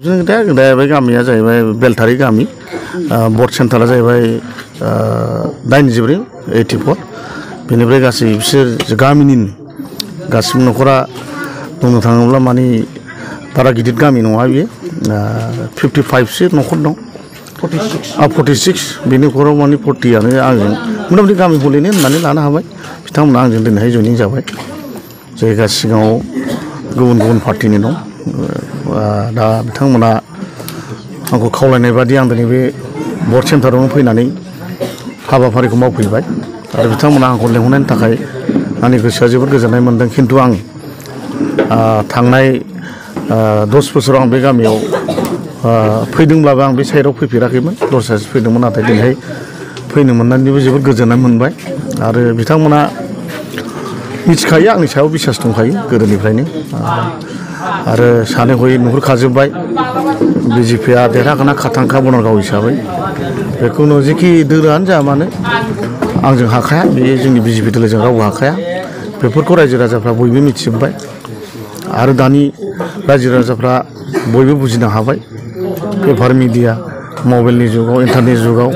जों दा गामिया जाहैबाय बेलथारि गामि बर्ड सेन्टारा जाहैबाय 84 बेनिफ्राय गासै बिसोर गामिनिनो गासिबो न'खरा बुंनो थाङोब्ला माने बारा गिदिर गामि नङा बियो 55सो न'खर दं 46 बेनि न'खराव माने 40आनो आंजों मथा-मथि गामि हलैनो होननानै लानो हाबाय बिथांमोना आंजों दिनैहाय जयनिं जाबाय जायगा सिगाङाव गुबुन गुबुन पार्टिनि दं दा बिथांमोना आंखौ खावलायनाय बादि आं दिनै बे बर्ड सेन्टारावनो फैनानै हाबाफारिखौ मावफैबाय आरो बिथांमोना आंखौ लेंहरनायनि थाखाय आंनि गोसोआ जोबोद गोजोननाय मोनदों खिन्थु आं थांनाय 10 बोसोराव आं बे गामियाव फैदोंब्लाबो आं बे साइडआव फैफेराखैमोन दस्रासो फैदोंमोन नाथाय दिनैहाय फैनो मोननानैबो जोबोद गोजोननाय मोनबाय आरो बिथांमोना मिथिखायो आंनि सायाव बिसास दंखायो गोदोनिफ्रायनो आरो सानै हयै नुहुरखाजोब्बाय बिजेपिआ देरहाखाना खाथांखा बनारगाव हिसाबै बेखौनो जेखि दोलोआनो जा मानो आंजों हाखाया बेयो जोंनि बिजेपि दोलोजों रावबो हाखाया बेफोरखौ रायजो राजाफ्रा बयबो मिथिजोब्बाय आरो दानि रायजो राजाफ्रा बयबो बुजिनो हाबाय पेपार मिडिया मबाइलनि जुगाव इन्टारनेट जुगाव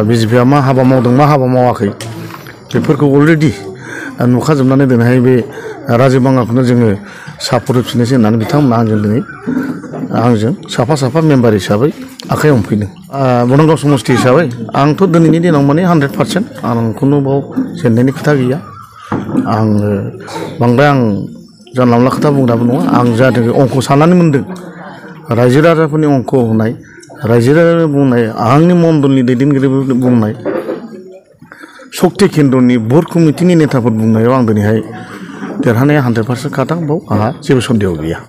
बिजेपिआ मा हाबा मावदों मा हाबा मावाखै बेफोरखौ अलरेडि नुखाजोबनानै दिनैहाय बे राजीब बांगालखौनो जोङो सापर्ट होफिननोसै होननानै बिथांमोना आंजों साफा मेम्बार हिसाबै आखाइ हमफैदों बनारगाव समस्ति हिसाबै आंथ' दिनैनि दिनाव माने 100% आं खुनु बाव जेननायनि खोथा गैया आङो बांद्राय आं जानला मोनला खोथा बुंग्राबो नङा आं जाहाथे अंक साननानै मोनदों रायजो राजाफोरनि अंक होनाय रायजो राजा बुंनाय आंनि मण्डलनि दैदेनगिरि बुंनाय शक्ति केन्द्रनि बोर्ड कमिटिनि नेताफोर बुंनायाव आं दिनैहाय देरहानाया 100% खाथां बाव आंहा जेबो सन्देह गैया।